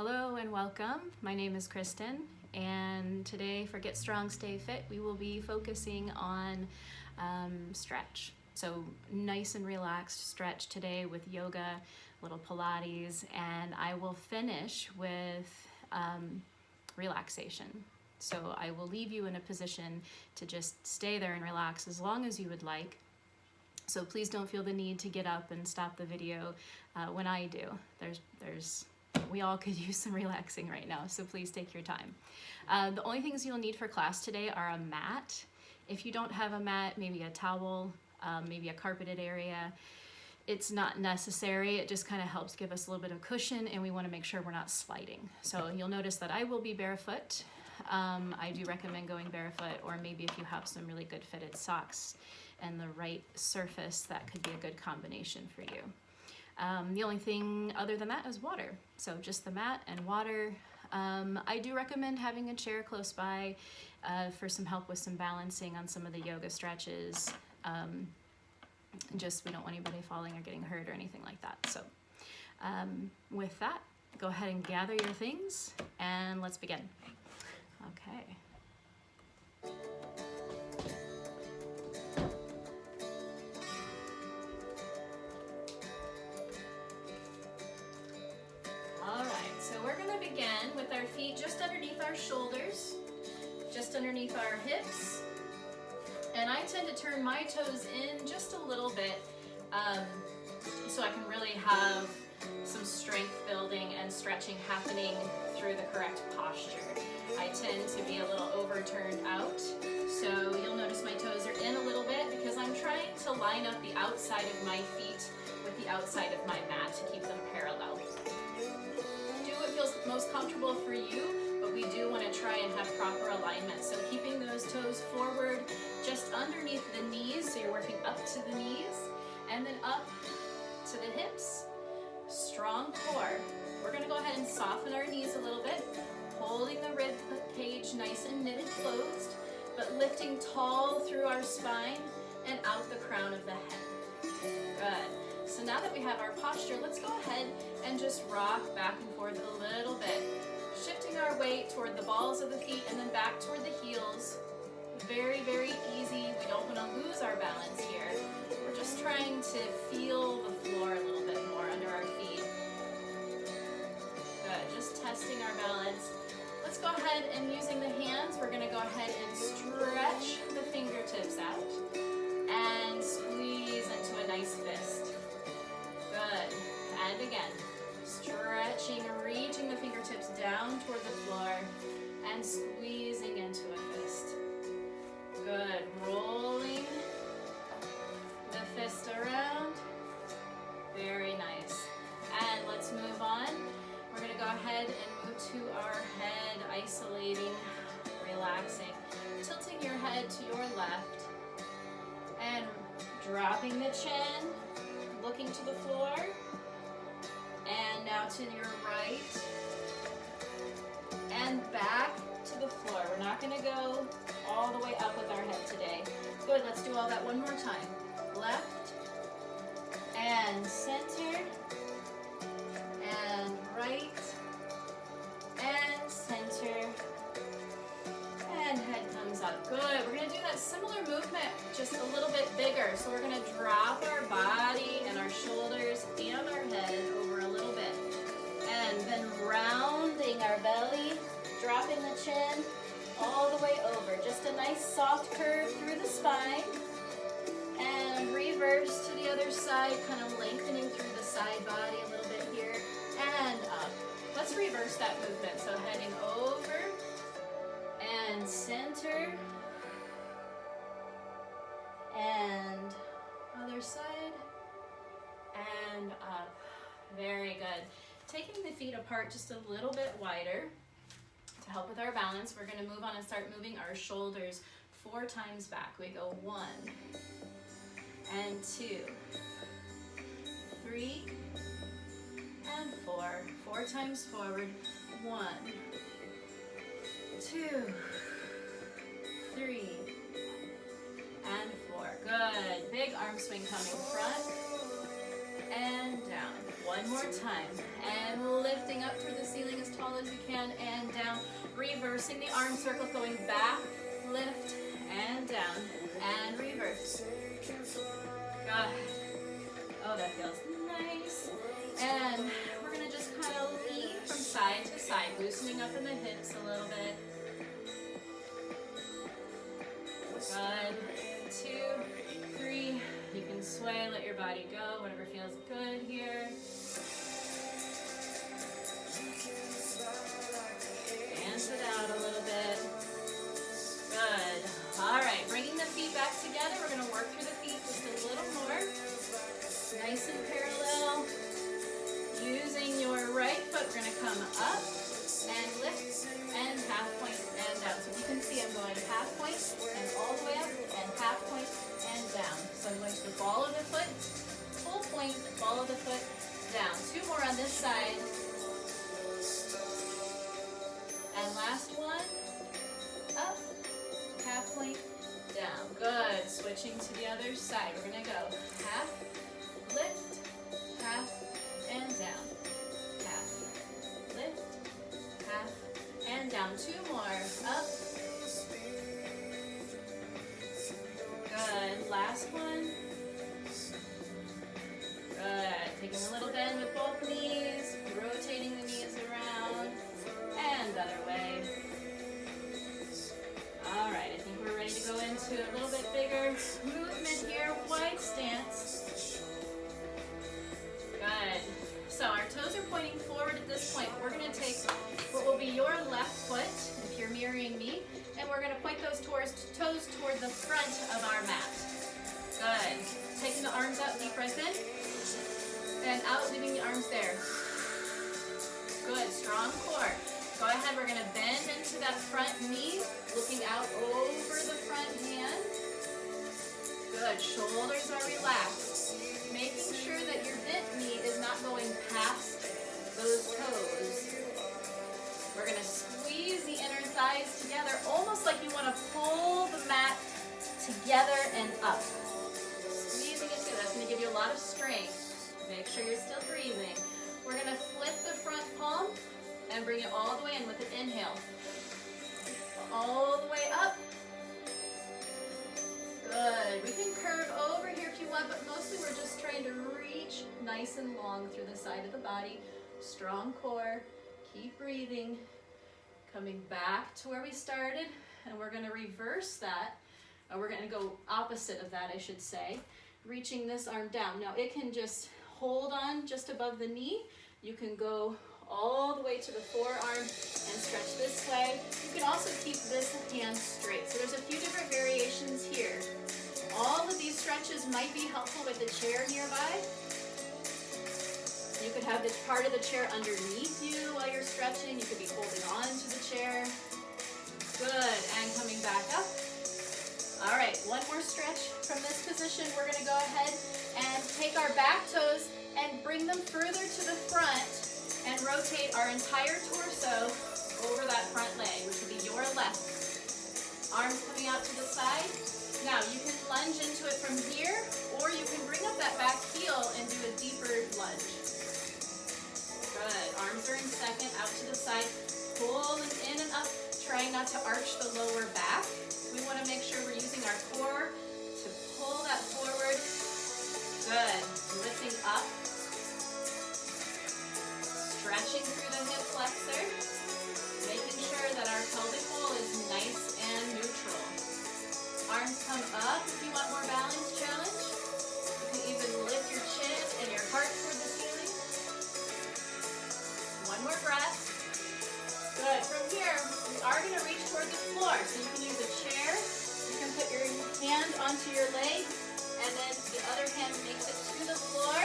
Hello and welcome. My name is Kristen, and today for Get Strong, Stay Fit, we will be focusing on stretch. So nice and relaxed stretch today with yoga, little Pilates, and I will finish with relaxation. So I will leave you in a position to just stay there and relax as long as you would like. So please don't feel the need to get up and stop the video when I do. We all could use some relaxing right now, so please take your time. The only things you'll need for class today are a mat. If you don't have a mat, maybe a towel, maybe a carpeted area. It's not necessary, it just kind of helps give us a little bit of cushion, and we want to make sure we're not sliding. So you'll notice that I will be barefoot. I do recommend going barefoot, or maybe if you have some really good fitted socks and the right surface, that could be a good combination for you. The only thing other than that is water. So just the mat and water. I do recommend having a chair close by for some help with some balancing on some of the yoga stretches. Just we don't want anybody falling or getting hurt or anything like that. So with that, go ahead and gather your things and let's begin. Okay. We're going to begin with our feet just underneath our shoulders, just underneath our hips, and I tend to turn my toes in just a little bit so I can really have some strength building and stretching happening through the correct posture. I tend to be a little overturned out, so you'll notice my toes are in a little bit because I'm trying to line up the outside of my feet with the outside of my mat to keep them parallel. Feels most comfortable for you, but we do want to try and have proper alignment. So keeping those toes forward just underneath the knees, so you're working up to the knees and then up to the hips. Strong core. We're going to go ahead and soften our knees a little bit, holding the rib cage nice and knitted closed, but lifting tall through our spine and out the crown of the head. Good. So now that we have our posture, let's go ahead and just rock back and forth a little bit, shifting our weight toward the balls of the feet and then back toward the heels. Very, very easy. We don't want to lose our balance here. We're just trying to feel the floor a little bit more under our feet. Good, just testing our balance. Let's go ahead and using the hands, we're going to go ahead and stretch the fingertips out and squeeze into a nice fist. Good. And again, stretching, reaching the fingertips down toward the floor and squeezing into a fist. Good. Rolling the fist around. Very nice. And let's move on. We're going to go ahead and move to our head, isolating, relaxing, tilting your head to your left and dropping the chin, looking to the floor, and now to your right, and back to the floor. We're not going to go all the way up with our head today. Good, let's do all that one more time. Left, and center, and right, and center, and head comes up. Good. We're going to do that similar movement, just a little bit bigger. So we're going to drop our body and our shoulders and our head over a little bit. And then rounding our belly, dropping the chin all the way over. Just a nice soft curve through the spine. And reverse to the other side, kind of lengthening through the side body a little bit here. And up. Let's reverse that movement. So heading over and center and other side and up. Very good. Taking the feet apart just a little bit wider to help with our balance, we're going to move on and start moving our shoulders 4 times back. We go 1 and 2, 3 and 4. 4 times forward. 1, 2, 3, and 4. Good. Big arm swing coming front and down. One more time. And lifting up through the ceiling as tall as you can and down. Reversing the arm circle, going back, lift, and down. And reverse. Good. Oh, that feels nice. And we're going to just kind of lean from side to side, loosening up in the hips a little bit. Good. 2, 3. You can sway, let your body go, whatever feels good here. Dance it out a little bit. Good. All right, bringing the feet back together. We're going to work through the feet just a little more. Nice and parallel. Using your right foot, we're going to come up and lift and half point and down. So you can see I'm going half point and all the way up and half point and down. So I'm going to the ball of the foot, full point, ball of the foot, down. 2 more on this side. And last one, up, half point, down. Good. Switching to the other side. We're going to go half, lift, half, and down. Half, lift, half, and down. 2 more. Up. Good. Last one. Good. Taking a little bend with both knees, rotating the knees around, and the other way. All right, I think we're ready to go into a little bit bigger movement here. Wide stance. Good. So our toes are pointing forward at this point. We're going to take what will be your left foot, if you're mirroring me, and we're going to point those toes toward the front of our mat. Good. Taking the arms out, deep breath in, and out, leaving the arms there. Good. Strong core. Go ahead, we're going to bend into that front knee, looking out over the front hand. Good. Shoulders are relaxed. Making sure that your bent knee is not going past those toes. We're going to squeeze the inner thighs together, almost like you want to pull the mat together and up. Squeezing it together. That's going to give you a lot of strength. Make sure you're still breathing. We're going to flip the front palm and bring it all the way in with an inhale. All the way up. Good. We can curve over here if you want, but mostly we're just trying to reach nice and long through the side of the body. Strong core. Keep breathing. Coming back to where we started, and we're going to reverse that. We're going to go opposite of that, I should say. Reaching this arm down. Now it can just hold on just above the knee. You can go all the way to the forearm and stretch this way. You can also keep this hand straight. So there's a few different variations here. All of these stretches might be helpful with the chair nearby. You could have the part of the chair underneath you while you're stretching. You could be holding on to the chair. Good, and coming back up. All right, one more stretch from this position. We're gonna go ahead and take our back toes and bring them further to the front and rotate our entire torso over that front leg, which will be your left. Arms coming out to the side. Now you can lunge into it from here, or you can bring up that back heel and do a deeper lunge. Good. Arms are in second, out to the side, pulling in and up, trying not to arch the lower back. We want to make sure we're using our core to pull that forward. Good. Lifting up. Stretching through the hip flexor. Making sure that our pelvic bowl is nice and neutral. Arms come up if you want more balance challenge. You can even lift your chin and your heart toward the ceiling. One more breath. Good. From here, we are going to reach toward the floor. So you can use a chair. You can put your hand onto your leg, and then the other hand makes it to the floor.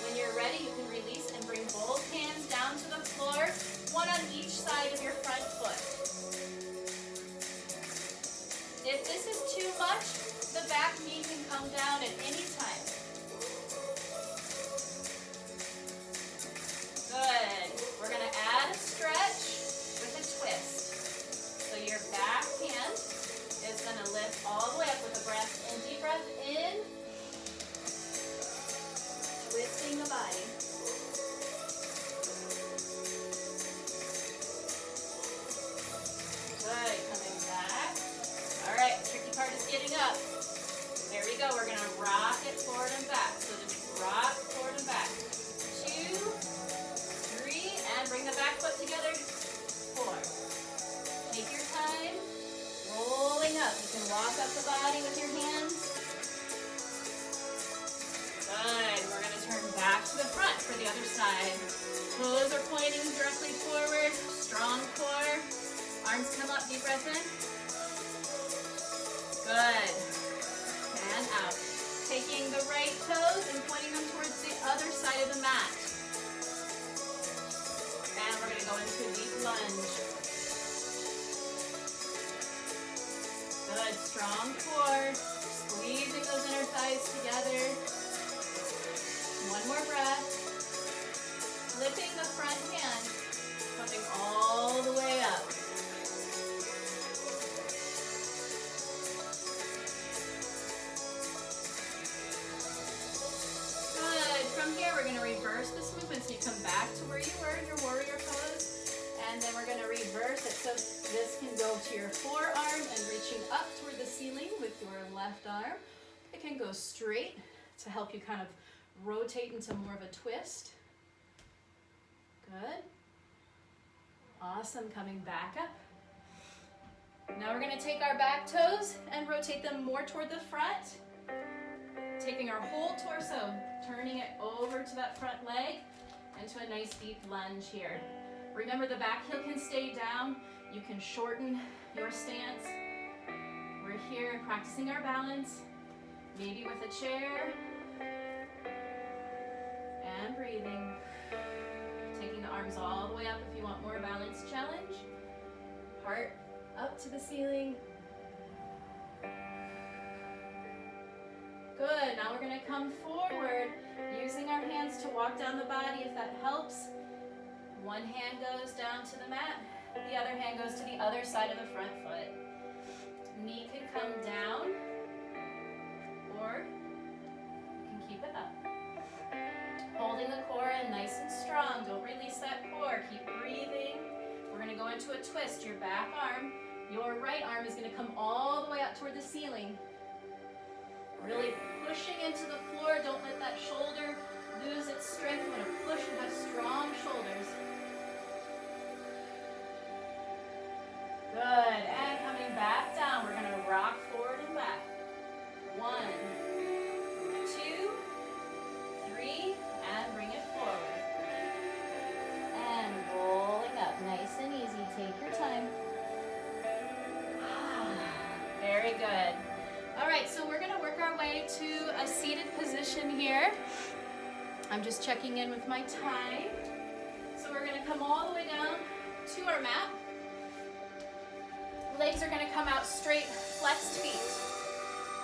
When you're ready, you can release and bring both hands down to the floor, one on each side of your front foot. If this is too much, the back knee can come down at any time. Good. We're going to add a stretch with a twist. So your back hand is going to lift all the way up with a breath in. Deep breath in. Twisting the body. side. Toes are pointing directly forward. Strong core. Arms come up, deep breath in. Good. And out. Taking the right toes and pointing them towards the other side of the mat. And we're going to go into a deep lunge. Good. Strong core. Squeezing those inner thighs together. One more breath. Flipping the front hand. Coming all the way up. From here, we're going to reverse this movement. So you come back to where you were in your warrior pose. And then we're going to reverse it. So this can go to your forearm and reaching up toward the ceiling with your left arm. It can go straight to help you kind of rotate into more of a twist. Good. Awesome. Coming back up. Now we're going to take our back toes and rotate them more toward the front. Taking our whole torso, turning it over to that front leg, into a nice deep lunge here. Remember, the back heel can stay down. You can shorten your stance. We're here practicing our balance, maybe with a chair. And breathing. Taking the arms all the way up if you want more balance challenge. Heart up to the ceiling. Good, now we're going to come forward, using our hands to walk down the body if that helps. One hand goes down to the mat, the other hand goes to the other side of the front foot. Knee can come down, or you can keep it up. Holding the core in nice and strong, don't release that core, keep breathing. We're going to go into a twist. Your back arm, your right arm is going to come all the way up toward the ceiling. Really pushing into the floor. Don't let that shoulder lose its strength. You want to push and have strong shoulders. Good. And coming back down, we're going to rock forward and back. 1, 2, 3, and bring it forward. And rolling up. Nice and easy. Take your time. Very good. All right, so we're going to work our way to a seated position here. I'm just checking in with my time. So we're going to come all the way down to our mat. Legs are going to come out straight, flexed feet.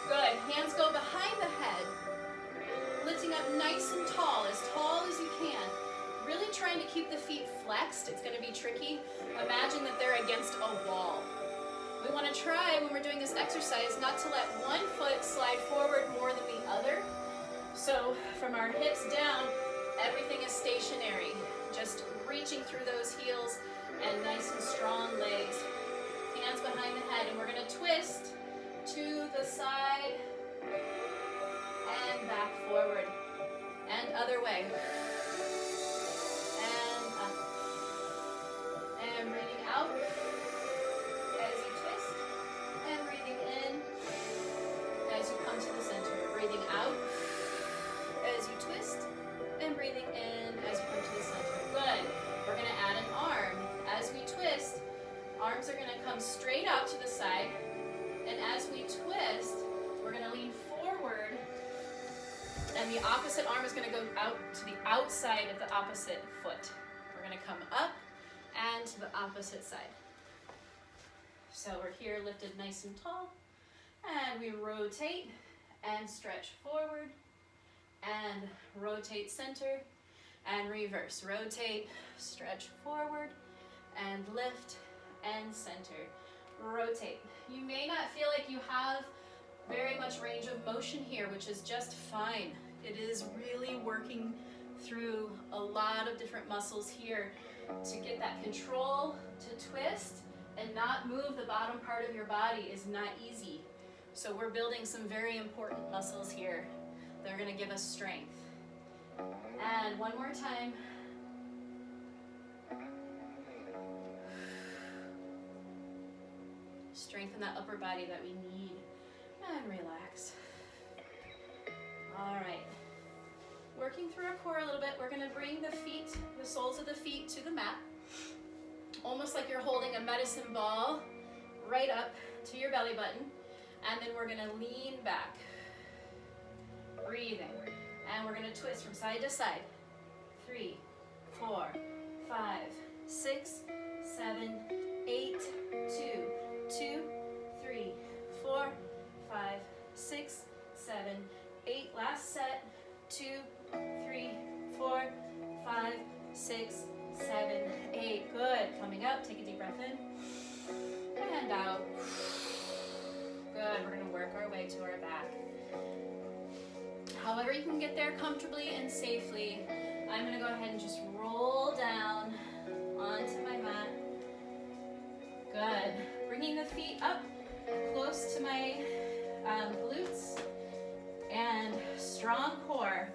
Good. Hands go behind the head. Lifting up nice and tall as you can. Really trying to keep the feet flexed. It's going to be tricky. Imagine that they're against a wall. We want to try, when we're doing this exercise, not to let one foot slide forward more than the other. So from our hips down, everything is stationary. Just reaching through those heels and nice and strong legs. Hands behind the head, and we're going to twist to the side and back forward. And other way. And up. And breathing out. And breathing in as you come to the center. Breathing out as you twist, and breathing in as you come to the center. Good. We're going to add an arm. As we twist, arms are going to come straight out to the side, and as we twist, we're going to lean forward, and the opposite arm is going to go out to the outside of the opposite foot. We're going to come up and to the opposite side. So we're here lifted nice and tall, and we rotate and stretch forward, and rotate center, and reverse. Rotate, stretch forward, and lift, and center. Rotate. You may not feel like you have very much range of motion here, which is just fine. It is really working through a lot of different muscles here to get that control to twist and not move the bottom part of your body is not easy. So we're building some very important muscles here. They're going to give us strength. And one more time. Strengthen that upper body that we need. And relax. All right. Working through our core a little bit, we're going to bring the feet the mat, almost like you're holding a medicine ball right up to your belly button. And then we're gonna lean back, breathing. And we're gonna twist from side to side. 3, 4, 5, 6, 7, 8, 2, 2, 3, 4, 5, 6, 7, 8. Last set. 2, 3, 4, 5, 6, 7, 8. Good. Coming up, take a deep breath in and out. Good. We're going to work our way to our back. However you can get there comfortably and safely, I'm going to go ahead and just roll down onto my mat. Good. Bringing the feet up close to my glutes and strong core.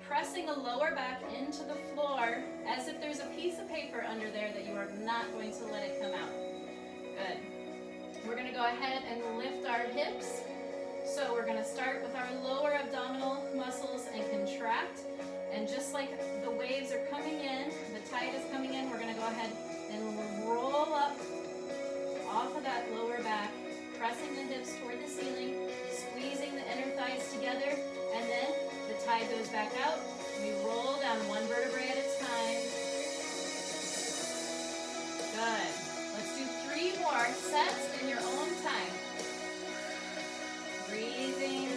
Pressing the lower back into the floor as if there's a piece of paper under there that you are not going to let it come out. Good. We're going to go ahead and lift our hips. So we're going to start with our lower abdominal muscles and contract. And just like the waves are coming in, the tide is coming in, we're going to go ahead and roll up off of that lower back, pressing the hips toward the ceiling, squeezing the inner thighs together, and then the tide goes back out. We roll down one vertebrae at a time. Good. Let's do 3 more sets in your own time. Breathing.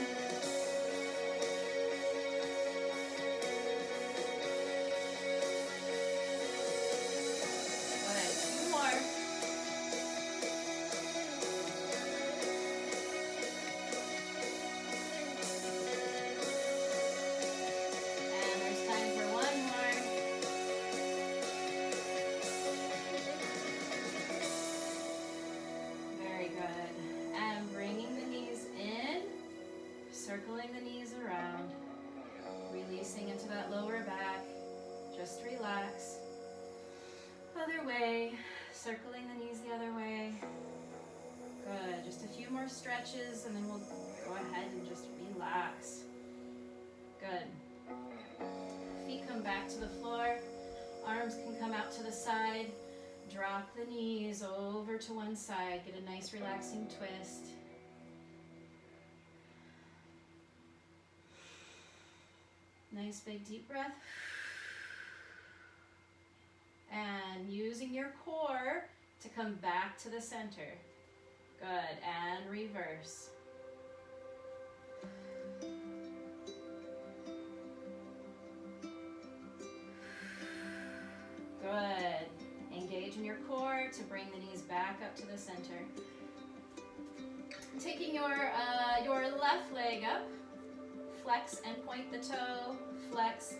Good. 2 more. Circling the knees around, releasing into that lower back, just relax. Other way, circling the knees the other way. Good, just a few more stretches and then we'll go ahead and just relax. Good. Feet come back to the floor, arms can come out to the side, drop the knees over to one side, get a nice relaxing twist. Nice big deep breath. And using your core to come back to the center. Good, and reverse. Good. Engage in your core to bring the knees back up to the center. Taking your left leg up. Flex and point the toe, flex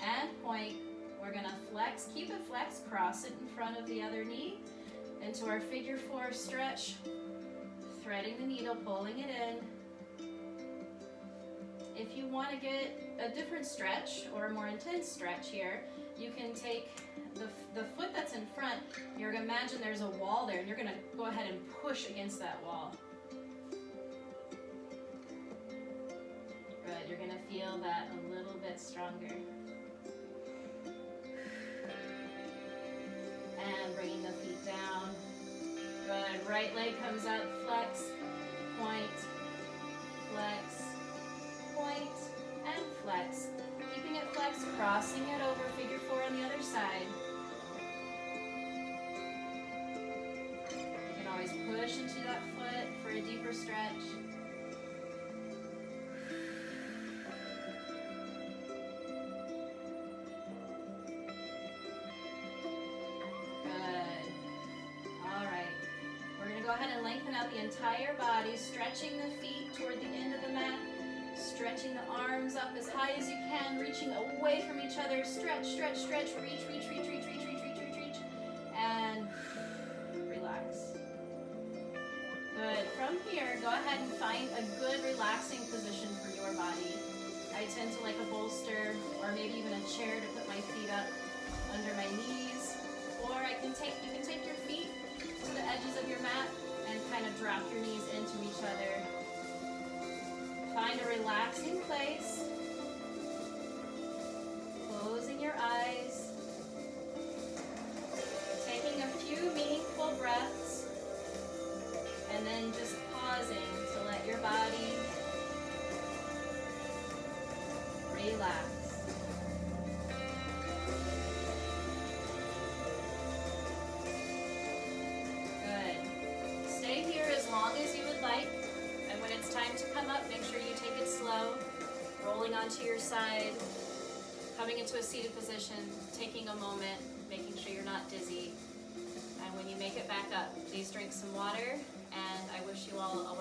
and point. We're gonna flex, keep it flexed, cross it in front of the other knee into our figure 4 stretch, threading the needle, pulling it in. If you want to get a different stretch or a more intense stretch here, you can take the foot that's in front, you're gonna imagine there's a wall there and you're gonna go ahead and push against that wall. Good, you're going to feel that a little bit stronger. And bringing the feet down. Good, right leg comes out, flex, point, flex, point, and flex. Keeping it flexed, crossing it over, figure 4 on the other side. You can always push into that foot for a deeper stretch. Go ahead and lengthen out the entire body, stretching the feet toward the end of the mat, stretching the arms up as high as you can, reaching away from each other. Stretch, stretch, stretch, reach, reach, reach, reach, reach, reach, reach, reach, reach, and relax. Good. From here, go ahead and find a good relaxing position for your body. I tend to like a bolster or maybe even a chair to put my feet up under my knees, or you can take your feet to the edges of your mat and kind of drop your knees into each other. Find a relaxing place. Closing your eyes. again, just pausing to let your body relax. Good. Stay here as long as you would like, and when it's time to come up, make sure you take it slow, rolling onto your side, coming into a seated position, taking a moment, making sure you're not dizzy. And when you make it back up, please drink some water, and I wish you all a